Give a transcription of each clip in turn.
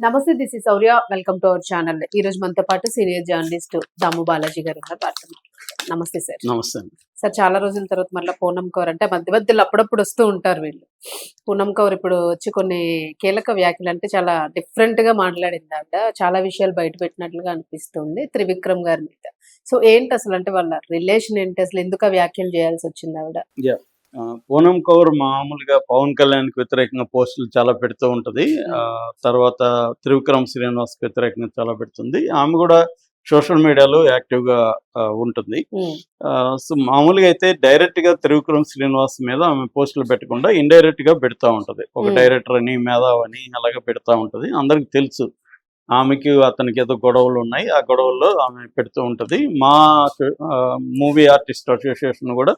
నమస్తే, this is Sourya. Welcome to our channel. ఈ రోజు మనతో పాటు సీనియర్ జర్నలిస్ట్ దాము బాలాజీ గారు ఉన్నారు. వారితో మాట్లాడదాం. నమస్తే సార్. నమస్తే అండి. సార్, చాలా రోజుల తర్వాత మళ్ళీ పూనం కౌర్ అంటే మధ్య మధ్యలో అప్పుడప్పుడు వస్తూ ఉంటారు వీళ్ళు. పూనం కౌర్ ఇప్పుడు వచ్చి కొన్ని కీలక వ్యాఖ్యలు అంటే చాలా డిఫరెంట్ గా మాట్లాడింది ఆవిడ. చాలా విషయాలు బయట పెట్టినట్లుగా అనిపిస్తుంది త్రివిక్రమ్ గారి మీద. సో ఏంటి అసలు, అంటే వాళ్ళ రిలేషన్ ఏంటి, అసలు ఎందుకు ఆ వ్యాఖ్యలు చేయాల్సి వచ్చింది ఆవిడ? పూనం కౌర్ మామూలుగా పవన్ కళ్యాణ్కి వ్యతిరేకంగా పోస్టులు చాలా పెడుతూ ఉంటది. తర్వాత త్రివిక్రమ్ శ్రీనివాస్కి వ్యతిరేకంగా చాలా పెడుతుంది. ఆమె కూడా సోషల్ మీడియాలో యాక్టివ్ గా ఉంటుంది. సో మామూలుగా అయితే డైరెక్ట్ గా త్రివిక్రమ్ శ్రీనివాస్ మీద ఆమె పోస్టులు పెట్టకుండా ఇండైరెక్ట్ గా పెడతా ఉంటది. ఒక డైరెక్టర్ అని, మేధావ్ అని అలాగే పెడతా ఉంటది. అందరికి తెలుసు ఆమెకి అతనికి ఏదో గొడవలు ఉన్నాయి. ఆ గొడవల్లో ఆమె పెడుతూ ఉంటది. మా మూవీ ఆర్టిస్ట్ అసోసియేషన్ కూడా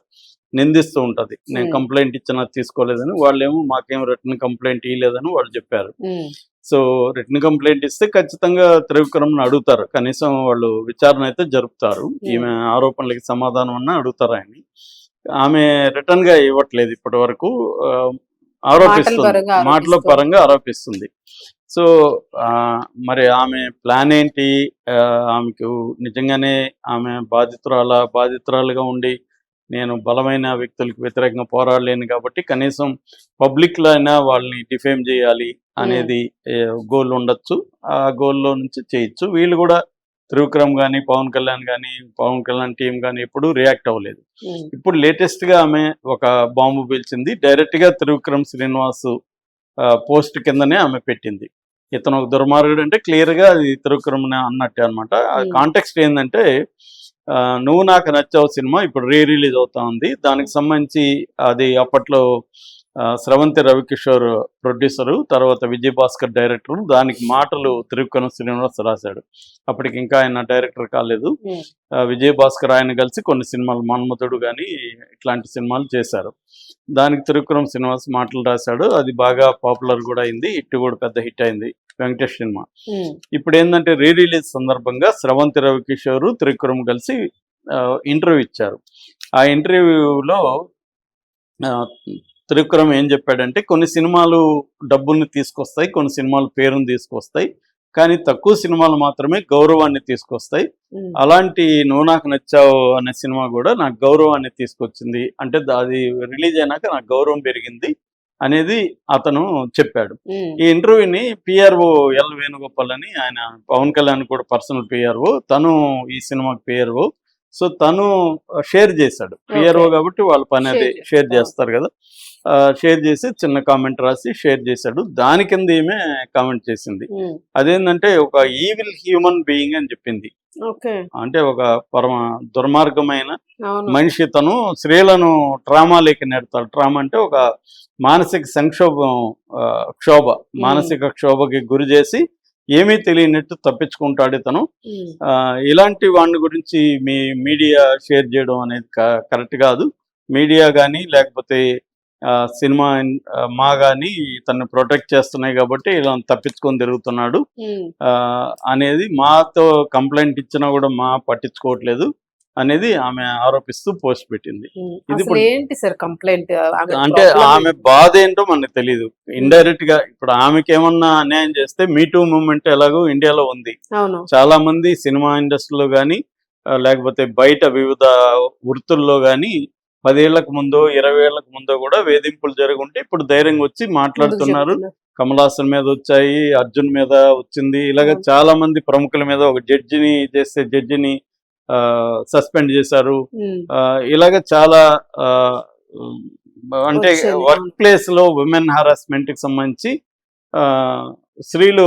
నిందిస్తూ ఉంటది. నేను కంప్లైంట్ ఇచ్చినా తీసుకోలేదని, వాళ్ళేమో మాకేం రిటర్న్ కంప్లైంట్ ఇవ్వలేదని వాళ్ళు చెప్పారు. సో రిటర్న్ కంప్లైంట్ ఇస్తే ఖచ్చితంగా త్రివిక్రమ్ని అడుగుతారు, కనీసం వాళ్ళు విచారణ అయితే జరుపుతారు. ఈమె ఆరోపణలకి సమాధానం అన్నా అడుగుతారు ఆయన. ఆమె రిటర్న్ గా ఇవ్వట్లేదు ఇప్పటి వరకు. ఆరోపిస్తుంది, మాటల పరంగా ఆరోపిస్తుంది. సో మరి ఆమె ప్లాన్ ఏంటి? ఆమెకు నిజంగానే ఆమె బాధితురాలుగా ఉండి నేను బలమైన వ్యక్తులకు వ్యతిరేకంగా పోరాడలేను కాబట్టి కనీసం పబ్లిక్లో అయినా వాళ్ళని డిఫేమ్ చేయాలి అనేది గోల్ ఉండొచ్చు. ఆ గోల్లో నుంచి చేయొచ్చు. వీళ్ళు కూడా త్రివిక్రమ్ కానీ, పవన్ కళ్యాణ్ టీం కానీ ఎప్పుడు రియాక్ట్ అవ్వలేదు. ఇప్పుడు లేటెస్ట్ గా ఆమె ఒక బాంబు పేల్చింది. డైరెక్ట్ గా త్రివిక్రమ్ శ్రీనివాస్ పోస్ట్ కిందనే ఆమె పెట్టింది. ఇతను ఒక దుర్మార్గుడు అంటే క్లియర్ గా అది త్రివిక్రమ్ అన్నట్టే అనమాట. కాంటెక్స్ట్ ఏంటంటే, నువ్వు నాకు నచ్చావు సినిమా ఇప్పుడు రిలీజ్ అవుతా ఉంది. దానికి సంబంధించి అది అప్పట్లో స్రవంతి రవికిషోర్ ప్రొడ్యూసరు, తర్వాత విజయ్ భాస్కర్ డైరెక్టర్. దానికి మాటలు త్రివిక్రమ్ శ్రీనివాస్ రాశాడు. అప్పటికి ఇంకా ఆయన డైరెక్టర్ కాలేదు. విజయ్ భాస్కర్ ఆయన కలిసి కొన్ని సినిమాలు, మన్మధుడు కానీ ఇట్లాంటి సినిమాలు చేశారు. దానికి త్రివిక్రమ్ శ్రీనివాస్ మాటలు రాశాడు. అది బాగా పాపులర్ కూడా అయింది, హిట్ కూడా పెద్ద హిట్ అయింది, వెంకటేష్ సినిమా. ఇప్పుడు ఏంటంటే రిలీజ్ సందర్భంగా స్రవంతి రవికిషోర్, త్రివిక్రమ్ కలిసి ఇంటర్వ్యూ ఇచ్చారు. ఆ ఇంటర్వ్యూలో త్రివిక్రమ్ ఏం చెప్పాడంటే, కొన్ని సినిమాలు డబ్బుల్ని తీసుకొస్తాయి, కొన్ని సినిమాలు పేరుని తీసుకొస్తాయి, కానీ తక్కువ సినిమాలు మాత్రమే గౌరవాన్ని తీసుకొస్తాయి. అలాంటి నువ్వు నాకు నచ్చావు అనే సినిమా కూడా నాకు గౌరవాన్ని తీసుకొచ్చింది, అంటే అది రిలీజ్ అయినాక నాకు గౌరవం పెరిగింది అనేది అతను చెప్పాడు. ఈ ఇంటర్వ్యూని పిఆర్ఓ ఎల్ వేణుగోపాల్ అని, ఆయన పవన్ కళ్యాణ్ కూడా పర్సనల్ పిఆర్ఓ, తను ఈ సినిమాకి పిఆర్ఓ. సో తను షేర్ చేశాడు. పిఆర్ఓ కాబట్టి వాళ్ళ పని అది షేర్ చేస్తారు కదా. షేర్ చేసి చిన్న కామెంట్ రాసి షేర్ చేశాడు. దాని కింద ఏమే కామెంట్ చేసింది. అదేంటంటే, ఒక ఈవిల్ హ్యూమన్ బీయింగ్ అని చెప్పింది. అంటే ఒక పరమ దుర్మార్గమైన మనిషి తను. స్త్రీలను ట్రామాలోకి నెడతాడు. ట్రామా అంటే ఒక మానసిక క్షోభ, మానసిక క్షోభకి గురి చేసి ఏమీ తెలియనట్టు తప్పించుకుంటాడు ఇతను. ఇలాంటి వాడిని గురించి మీ మీడియా షేర్ చేయడం అనేది కరెక్ట్ కాదు. మీడియా కానీ లేకపోతే సినిమా మా కానీ తను ప్రొటెక్ట్ చేస్తున్నాయి కాబట్టి ఇలా తప్పించుకొని తిరుగుతున్నాడు అనేది, మాతో కంప్లైంట్ ఇచ్చినా కూడా మా పట్టించుకోవట్లేదు అనేది ఆమె ఆరోపిస్తూ పోస్ట్ పెట్టింది. ఇది ఏంటి సార్ కంప్లైంట్ అంటే ఆమె బాధ ఏంటో మనకు తెలియదు. ఇండైరెక్ట్ గా ఇప్పుడు ఆమెకి ఏమన్నా అన్యాయం చేస్తే మీ టూ మూవ్మెంట్ ఎలాగో ఇండియాలో ఉంది. చాలా మంది సినిమా ఇండస్ట్రీలో కానీ లేకపోతే బయట వివిధ వృత్తుల్లో కానీ 10 ఏళ్లకు ముందో 20 ఏళ్లకు ముందో కూడా వేధింపులు జరుగుంటే ఇప్పుడు ధైర్యంగా వచ్చి మాట్లాడుతున్నారు. కమల్ హాసన్ మీద వచ్చాయి, అర్జున్ మీద వచ్చింది, ఇలాగ చాలా మంది ప్రముఖుల మీద. ఒక జడ్జిని చేస్తే జడ్జిని సస్పెండ్ చేశారు. ఇలాగ చాలా అంటే వర్క్ ప్లేస్ లో విమెన్ హారాస్మెంట్ కి సంబంధించి స్త్రీలు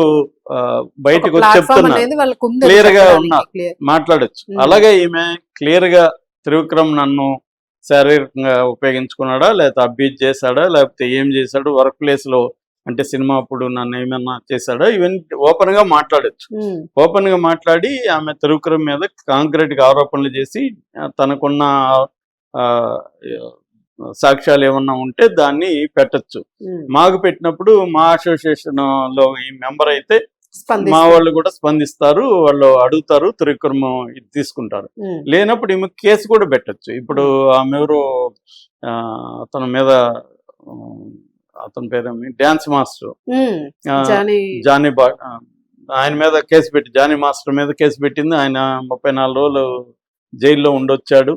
బయటకు వచ్చి చెప్తున్నారు, క్లియర్ గా ఉన్నారు, మాట్లాడచ్చు. అలాగే ఈమె క్లియర్ గా త్రివిక్రమ్ నన్ను శారీరకంగా ఉపయోగించుకున్నాడా, లేకపోతే అబ్యూజ్ చేశాడా, లేకపోతే ఏం చేశాడు, వర్క్ ప్లేస్ లో అంటే సినిమా అప్పుడు నన్ను ఏమన్నా చేశాడా, ఇవన్నీ ఓపెన్ గా మాట్లాడచ్చు. ఓపెన్ గా మాట్లాడి ఆమె త్రివిక్రమ్ మీద కాంక్రీట్ గా ఆరోపణలు చేసి తనకున్న సాక్ష్యాలు ఏమన్నా ఉంటే దాన్ని పెట్టచ్చు. మాకు పెట్టినప్పుడు మా అసోసియేషన్ లో ఈ మెంబర్ అయితే మా వాళ్ళు కూడా స్పందిస్తారు, వాళ్ళు అడుగుతారు, త్రివిక్రమ్ ఇది తీసుకుంటారు. లేనప్పుడు ఈమె కేసు కూడా పెట్టచ్చు. ఇప్పుడు ఆమె ఎవరో తన మీద అతని పేరేమి డాన్స్ మాస్టర్ జానీ జానీ ఆయన మీద కేసు పెట్టి జానీ మాస్టర్ మీద కేసు పెట్టింది. ఆయన 34 రోజులు జైల్లో ఉండొచ్చాడు.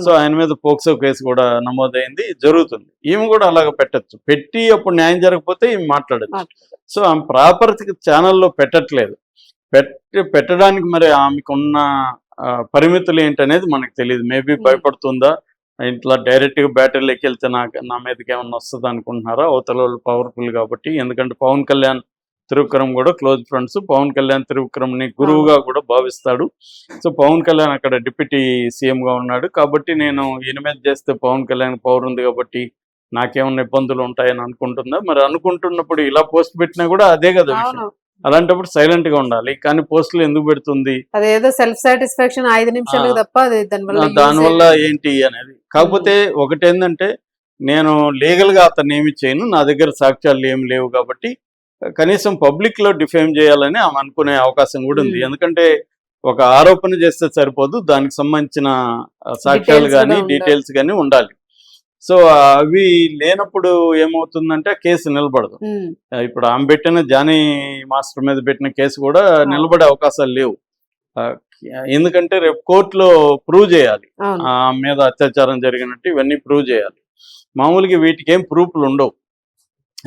సో ఆయన మీద పోక్సో కేసు కూడా నమోదైంది, జరుగుతుంది. ఈమె కూడా అలాగ పెట్టచ్చు, పెట్టి అప్పుడు న్యాయం జరగకపోతే ఈమె మాట్లాడచ్చు. సో ఆమె ప్రాపర్ ఛానల్లో పెట్టట్లేదు. పెట్టడానికి మరి ఆమెకున్న పరిమితులు ఏంటనేది మనకు తెలియదు. మేబీ భయపడుతుందా, ఇట్లా డైరెక్ట్గా బ్యాటరీలోకి వెళ్తే నా మీదకి ఏమన్నా వస్తుంది అనుకుంటున్నారా? అవతల వాళ్ళు పవర్ఫుల్ కాబట్టి. ఎందుకంటే పవన్ కళ్యాణ్ త్రివిక్రమ్ కూడా క్లోజ్ ఫ్రెండ్స్. పవన్ కళ్యాణ్ త్రివిక్రమ్ని గురువుగా కూడా భావిస్తాడు. సో పవన్ కళ్యాణ్ అక్కడ డిప్యూటీ సీఎంగా ఉన్నాడు కాబట్టి నేను ఈయన మీద చేస్తే పవన్ కళ్యాణ్ పవర్ ఉంది కాబట్టి నాకేమన్నా ఇబ్బందులు ఉంటాయని అనుకుంటుందా? మరి అనుకుంటున్నప్పుడు ఇలా పోస్ట్ పెట్టినా కూడా అదే కదా విషయం. అలాంటప్పుడు సైలెంట్ గా ఉండాలి. కానీ పోస్టులు ఎందుకు పెడుతుంది? అదేదో సెల్ఫ్ సాటిస్ఫాక్షన్ 5 నిమిషాలకు తప్ప దానివల్ల ఏంటి అనేది. కాకపోతే ఒకటేంటంటే నేను లీగల్ గా అతన్ని ఏమి చేయను, నా దగ్గర సాక్ష్యాలు ఏమి లేవు కాబట్టి కనీసం పబ్లిక్ లో డిఫేమ్ చేయాలని ఆమె అనుకునే అవకాశం కూడా ఉంది. ఎందుకంటే ఒక ఆరోపణ చేస్తే సరిపోదు, దానికి సంబంధించిన సాక్ష్యాలు కానీ డీటెయిల్స్ కానీ ఉండాలి. సో అవి లేనప్పుడు ఏమవుతుందంటే కేసు నిలబడదు. ఇప్పుడు ఆమె పెట్టిన జానీ మాస్టర్ మీద పెట్టిన కేసు కూడా నిలబడే అవకాశాలు లేవు. ఎందుకంటే రేపు కోర్టులో ప్రూవ్ చేయాలి ఆమె మీద అత్యాచారం జరిగినట్టు, ఇవన్నీ ప్రూవ్ చేయాలి. మామూలుగా వీటికి ఏం ప్రూఫ్లు ఉండవు.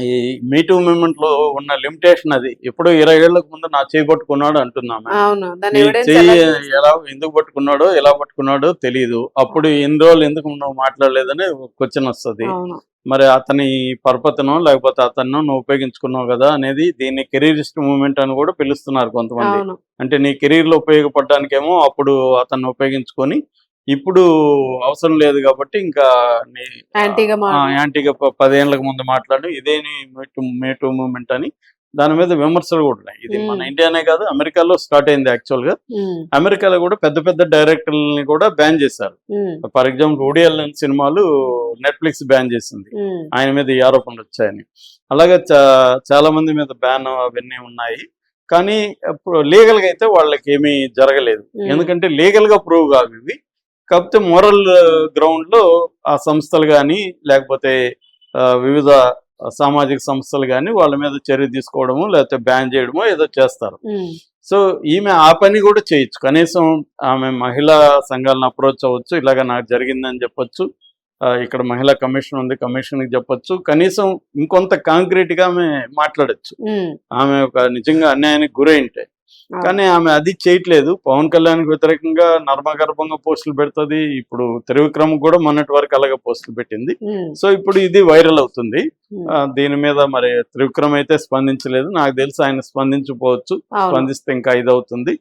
ఈ మీటూ మూవ్మెంట్ లో ఉన్న లిమిటేషన్ అది. ఎప్పుడో 20 ఏళ్లకు ముందు నా చేయి పట్టుకున్నాడు అంటున్నాము. చెయ్యి ఎలా ఎందుకు పట్టుకున్నాడో ఎలా పట్టుకున్నాడో తెలియదు. అప్పుడు ఇన్ని రోజులు ఎందుకు నువ్వు మాట్లాడలేదని క్వశ్చన్ వస్తుంది. మరి అతని పరపతనో లేకపోతే అతను నువ్వు ఉపయోగించుకున్నావు కదా అనేది. దీన్ని కెరీరిస్ట్ మూవ్మెంట్ అని కూడా పిలుస్తున్నారు కొంతమంది. అంటే నీ కెరీర్ లో ఉపయోగపడడానికేమో అప్పుడు అతన్ని ఉపయోగించుకొని ఇప్పుడు అవసరం లేదు కాబట్టి ఇంకా యాంటీగా 10 ఏళ్ళకు ముందు మాట్లాడు ఇదేని మేటూ మూవ్మెంట్ అని దాని మీద విమర్శలు కూడా ఉన్నాయి. ఇది మన ఇండియానే కాదు, అమెరికాలో స్టార్ట్ అయింది. యాక్చువల్ గా అమెరికాలో కూడా పెద్ద పెద్ద డైరెక్టర్లని కూడా బ్యాన్ చేశారు. ఫర్ ఎగ్జాంపుల్ వుడీ అలెన్ సినిమాలు నెట్ఫ్లిక్స్ బ్యాన్ చేసింది, ఆయన మీద ఈ ఆరోపణలు వచ్చాయని. అలాగే చాలా మంది మీద బ్యాన్ అవన్నీ ఉన్నాయి. కానీ లీగల్ గా అయితే వాళ్ళకి ఏమీ జరగలేదు, ఎందుకంటే లీగల్ గా ప్రూవ్ కావు ఇవి. కాకపోతే మోరల్ గ్రౌండ్ లో ఆ సంస్థలు కానీ లేకపోతే వివిధ సామాజిక సంస్థలు కానీ వాళ్ళ మీద చర్య తీసుకోవడము లేకపోతే బ్యాన్ చేయడమో ఏదో చేస్తారు. సో ఈమె ఆ పని కూడా చేయొచ్చు. కనీసం ఆమె మహిళా సంఘాలను అప్రోచ్ అవ్వచ్చు, ఇలాగ నాకు జరిగిందని చెప్పొచ్చు, ఇక్కడ మహిళా కమిషన్ ఉంది కమిషన్కి చెప్పొచ్చు, కనీసం ఇంకొంత కాంక్రీట్ గా ఆమె మాట్లాడచ్చు. ఆమె ఒక నిజంగా అన్యాయానికి గురైంటే. కానీ ఆమె అది చేయట్లేదు. పవన్ కళ్యాణ్కి వ్యతిరేకంగా నర్మగర్భంగా పోస్టులు పెడుతుంది. ఇప్పుడు త్రివిక్రమ్ కూడా మొన్నటి వరకు అలాగే పోస్టులు పెట్టింది. సో ఇప్పుడు ఇది వైరల్ అవుతుంది. దీని మీద మరి త్రివిక్రమ్ అయితే స్పందించలేదు. నాకు తెలిసి ఆయన స్పందించకపోవచ్చు, స్పందిస్తే ఇంకా ఇదవుతుంది.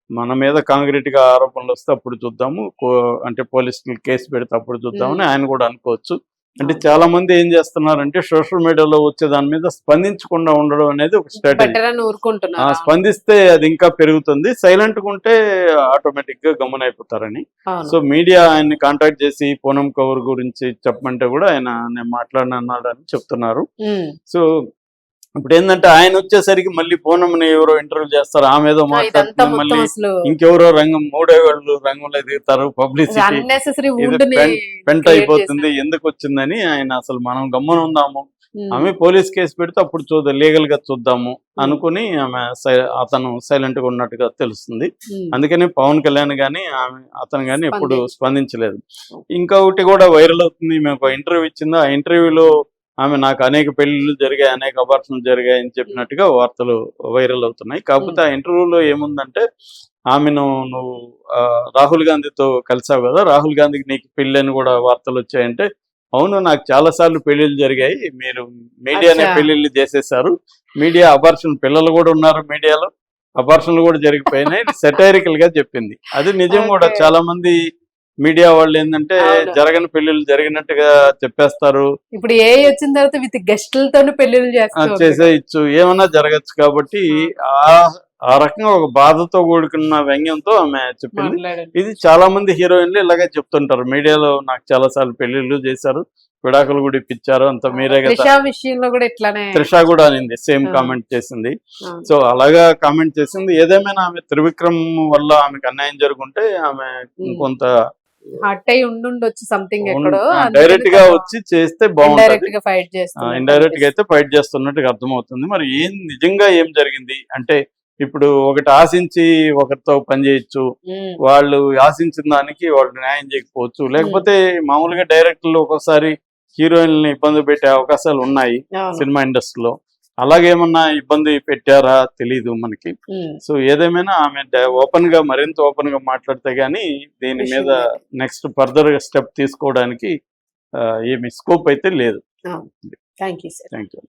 మన మీద కాంక్రీట్ గా ఆరోపణలు వస్తే అప్పుడు చూద్దాము, అంటే పోలీసులు కేసు పెడితే అప్పుడు చూద్దామని ఆయన కూడా అనుకోవచ్చు. అంటే చాలా మంది ఏం చేస్తున్నారంటే సోషల్ మీడియాలో వచ్చే దాని మీద స్పందించకుండా ఉండడం అనేది ఒక స్ట్రాటజీ. స్పందిస్తే అది ఇంకా పెరుగుతుంది, సైలెంట్ గా ఉంటే ఆటోమేటిక్ గా గమనైపోతారని. సో మీడియా ఆయన్ని కాంటాక్ట్ చేసి పూనం కౌర్ గురించి చెప్పమంటే కూడా ఆయన నేను మాట్లాడినాడని చెప్తున్నారు. సో ఇప్పుడు ఏంటంటే ఆయన వచ్చేసరికి మళ్ళీ పూనంని ఎవరో ఇంటర్వ్యూ చేస్తారు, ఆమె ఏదో మాట్లాడుతుంది, మళ్ళీ ఇంకెవరో మూడో వాళ్ళు రంగంలో దిగుతారు, పబ్లిసిటీ పెంట అయిపోతుంది. ఎందుకు వచ్చిందని ఆయన అసలు మనం గమ్మున ఉందాము, ఆమె పోలీస్ కేసు పెడితే అప్పుడు లీగల్ గా చూద్దాము అనుకుని అతను సైలెంట్ గా ఉన్నట్టుగా తెలుస్తుంది. అందుకని పవన్ కళ్యాణ్ గాని అతను గాని ఎప్పుడు స్పందించలేదు. ఇంకొకటి కూడా వైరల్ అవుతుంది, మేము ఇంటర్వ్యూ ఇచ్చింది, ఆ ఇంటర్వ్యూలో ఆమె నాకు అనేక పెళ్లిళ్ళు జరిగాయి, అనేక అబార్షన్లు జరిగాయి అని చెప్పినట్టుగా వార్తలు వైరల్ అవుతున్నాయి. కాకపోతే ఆ ఇంటర్వ్యూలో ఏముందంటే ఆమెను నువ్వు రాహుల్ గాంధీతో కలిసావు కదా, రాహుల్ గాంధీకి నీకు పెళ్లి అని కూడా వార్తలు వచ్చాయంటే, అవును నాకు చాలా సార్లు పెళ్లిళ్ళు జరిగాయి, మీరు మీడియానే పెళ్లిళ్ళు చేసేసారు, మీడియా అబార్షన్ పిల్లలు కూడా ఉన్నారు, మీడియాలో అబార్షన్లు కూడా జరిగిపోయినాయి సెటైరికల్ గా చెప్పింది. అది నిజం కూడా. చాలా మంది మీడియా వాళ్ళు ఏంటంటే జరగని పెళ్లిళ్ళు జరిగినట్టుగా చెప్పేస్తారు. ఇప్పుడు ఏ వచ్చిన తర్వాత విత్ గెస్టులతో పెళ్లిళ్ళు చేసేయచ్చు, ఏమన్నా జరగచ్చు. కాబట్టి ఆ రకంగా ఒక బాధతో కూడుకున్న వ్యంగ్యంతో ఆమె చెప్పింది. ఇది చాలా మంది హీరోయిన్లు ఇలాగే చెప్తుంటారు, మీడియాలో నాకు చాలా సార్లు పెళ్లిళ్ళు చేశారు, విడాకులు కూడా ఇప్పించారు, అంత మీరే కదా. త్రిష కూడా అనింది, సేమ్ కామెంట్ చేసింది. సో అలాగా కామెంట్ చేసింది. ఏదేమైనా ఆమె త్రివిక్రమ్ వల్ల ఆమెకు అన్యాయం జరుగుంటే ఆమె కొంత హర్ట్ అయి ఉండుండొచ్చు సంథింగ్ ఎక్కడో డైరెక్ట్ గా వచ్చి చేస్తే బాగుంటది. డైరెక్ట్ గా ఫైట్ చేస్తున్నారు ఇండైరెక్ట్ గా అయితే ఫైట్ చేస్తున్నట్టుగా అర్థమవుతుంది. మరి నిజంగా ఏం జరిగింది అంటే ఇప్పుడు ఒకటి ఆశించి ఒకరితో పని చేయొచ్చు, వాళ్ళు ఆశించిన దానికి వాళ్ళు న్యాయం చేయకపోవచ్చు, లేకపోతే మామూలుగా డైరెక్టర్లు ఒక్కోసారి హీరోయిన్లని ఇబ్బంది పెట్టే అవకాశాలు ఉన్నాయి సినిమా ఇండస్ట్రీలో. అలాగేమన్నా ఇబ్బంది పెట్టారా తెలీదు మనకి. సో ఏదేమైనా ఆమె ఓపెన్ గా మరింత ఓపెన్ గా మాట్లాడితే గానీ దీని మీద నెక్స్ట్ ఫర్దర్ స్టెప్ తీసుకోవడానికి ఏమి స్కోప్ అయితే లేదు. Thank you sir. Thank you.